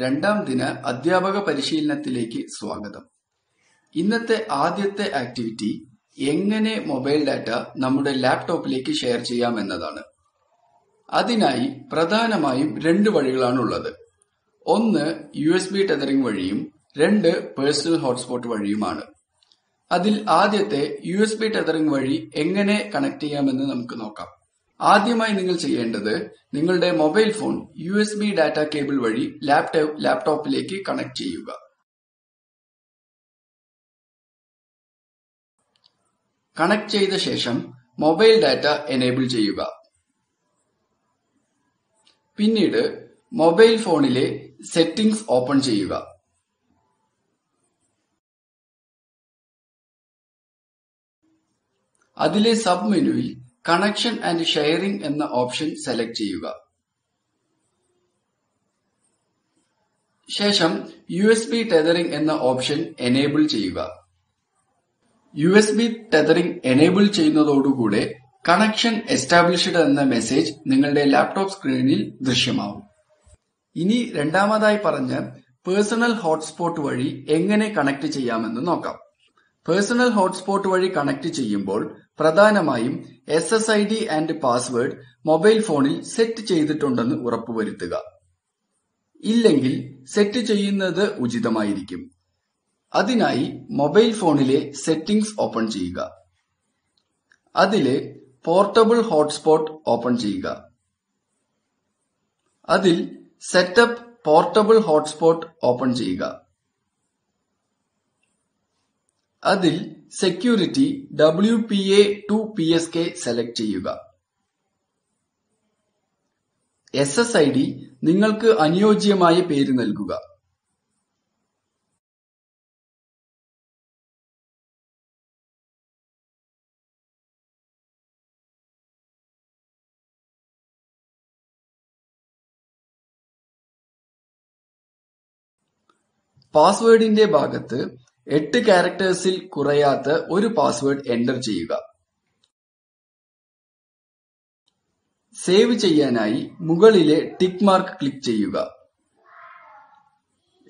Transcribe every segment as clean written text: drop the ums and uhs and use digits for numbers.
രണ്ടാം ദിന അധ്യാപക പരിശീലനത്തിലേക്ക് സ്വാഗതം. ഇന്നത്തെ ആദ്യത്തെ ആക്ടിവിറ്റി എങ്ങനെ മൊബൈൽ ഡാറ്റ നമ്മുടെ ലാപ്ടോപ്പിലേക്ക് ഷെയർ ചെയ്യാം എന്നതാണ്. അതിനായി പ്രധാനമായും രണ്ട് വഴികളാണുള്ളത്. ഒന്ന് USB ടെതറിംഗ് വഴിയും രണ്ട് പേഴ്സണൽ ഹോട്ട്സ്പോട്ട് വഴിയുമാണ്. അതിൽ ആദ്യത്തെ USB ടെതറിംഗ് വഴി എങ്ങനെ കണക്ട് ചെയ്യാമെന്ന് നമുക്ക് നോക്കാം. ആദ്യമായി നിങ്ങൾ ചെയ്യേണ്ടത് നിങ്ങളുടെ mobile phone USB data cable വഴി ലാപ്ടോപ്പിലേക്ക് കണക്ട് ചെയ്യുക. കണക്ട് ചെയ്ത ശേഷം മൊബൈൽ ഡാറ്റ എനേബിൾ ചെയ്യുക. പിന്നീട് മൊബൈൽ ഫോണിലെ സെറ്റിംഗ്സ് ഓപ്പൺ ചെയ്യുക. അതിലെ സബ് മെനുവിൽ കണക്ഷൻ ആൻഡ് ഷെയറിംഗ് എന്ന ഓപ്ഷൻ സെലക്ട് ചെയ്യുക. ശേഷം USB ടെതറിംഗ് എന്ന ഓപ്ഷൻ എനേബിൾ ചെയ്യുക. USB ടെതറിംഗ് എനേബിൾ ചെയ്യുന്നതോടുകൂടെ കണക്ഷൻ എസ്റ്റാബ്ലിഷ്ഡ് എന്ന മെസ്സേജ് നിങ്ങളുടെ ലാപ്ടോപ്പ് സ്ക്രീനിൽ ദൃശ്യമാവും. ഇനി രണ്ടാമതായി പറഞ്ഞ പേഴ്സണൽ ഹോട്ട്സ്പോട്ട് വഴി എങ്ങനെ കണക്ട് ചെയ്യാമെന്ന് നോക്കാം. പേഴ്സണൽ ഹോട്ട്സ്പോട്ട് വഴി കണക്ട് ചെയ്യുമ്പോൾ പ്രധാനമായും SSID ആൻഡ് പാസ്വേഡ് മൊബൈൽ ഫോണിൽ സെറ്റ് ചെയ്തിട്ടുണ്ടെന്ന് ഉറപ്പുവരുത്തുക. ഇല്ലെങ്കിൽ സെറ്റ് ചെയ്യുന്നത് ഉചിതമായിരിക്കും. അതിനായി മൊബൈൽ ഫോണിലെ സെറ്റിംഗ്സ് ഓപ്പൺ ചെയ്യുക. അതിലെ പോർട്ടബിൾ ഹോട്ട്സ്പോട്ട് ഓപ്പൺ ചെയ്യുക. അതിൽ സെറ്റപ്പ് പോർട്ടബിൾ ഹോട്ട്സ്പോട്ട് ഓപ്പൺ ചെയ്യുക. അതിൽ സെക്യൂരിറ്റി WPA2PSK സെലക്ട് ചെയ്യുക. SSID നിങ്ങൾക്ക് അനുയോജ്യമായ പേര് നൽകുക. പാസ്വേഡിന്റെ ഭാഗത്ത് 8 ക്യാരക്ടേഴ്സിൽ കുറയാത്ത ഒരു പാസ്വേഡ് എന്റർ ചെയ്യുക. സേവ് ചെയ്യാനായി മുകളിലെ ടിക്ക് മാർക്ക് ക്ലിക്ക് ചെയ്യുക.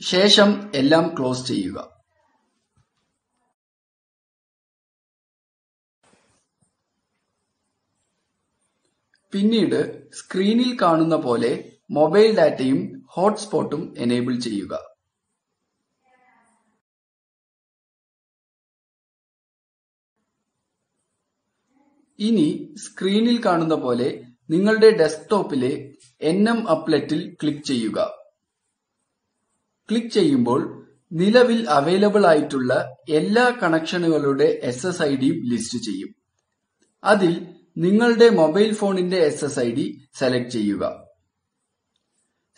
ശേഷം എല്ലാം ക്ലോസ് ചെയ്യുക. പിന്നീട് സ്ക്രീനിൽ കാണുന്ന പോലെ മൊബൈൽ ഡാറ്റയും ഹോട്ട്സ്പോട്ടും എനേബിൾ ചെയ്യുക. ഇനി സ്ക്രീനിൽ കാണുന്ന പോലെ നിങ്ങളുടെ ഡെസ്ക്ടോപ്പിലെ NM അപ്ലെറ്റിൽ ക്ലിക്ക് ചെയ്യുക. ക്ലിക്ക് ചെയ്യുമ്പോൾ നിലവിൽ അവൈലബിൾ ആയിട്ടുള്ള എല്ലാ കണക്ഷനുകളുടെ SSIDയും ലിസ്റ്റ് ചെയ്യും. അതിൽ നിങ്ങളുടെ മൊബൈൽ ഫോണിന്റെ SSID സെലക്ട് ചെയ്യുക.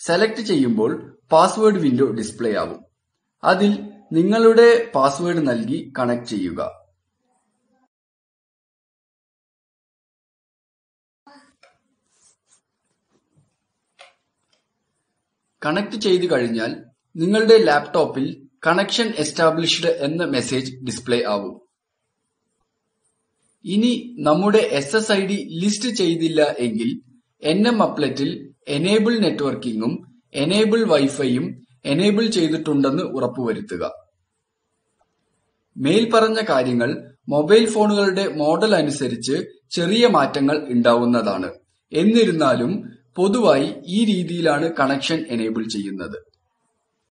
സെലക്ട് ചെയ്യുമ്പോൾ പാസ്വേഡ് വിൻഡോ ഡിസ്പ്ലേ ആവും. അതിൽ നിങ്ങളുടെ പാസ്വേഡ് നൽകി കണക്ട് ചെയ്യുക. കണക്ട് ചെയ്തു കഴിഞ്ഞാൽ നിങ്ങളുടെ ലാപ്ടോപ്പിൽ കണക്ഷൻ എസ്റ്റാബ്ലിഷ്ഡ് എന്ന മെസ്സേജ് ഡിസ്പ്ലേ ആവും. ഇനി നമ്മുടെ SSID ലിസ്റ്റ് ചെയ്തില്ല എങ്കിൽ NM അപ്ലെറ്റിൽ എനേബിൾ നെറ്റ്വർക്കിംഗും എനേബിൾ വൈഫൈയും എനേബിൾ ചെയ്തിട്ടുണ്ടെന്ന് ഉറപ്പുവരുത്തുക. മേൽ പറഞ്ഞ കാര്യങ്ങൾ മൊബൈൽ ഫോണുകളുടെ മോഡൽ അനുസരിച്ച് ചെറിയ മാറ്റങ്ങൾ ഉണ്ടാവുന്നതാണ്. എന്നിരുന്നാലും പൊതുവായി ഈ രീതിയിലാണ് കണക്ഷൻ എനേബിൾ ചെയ്യുന്നത്.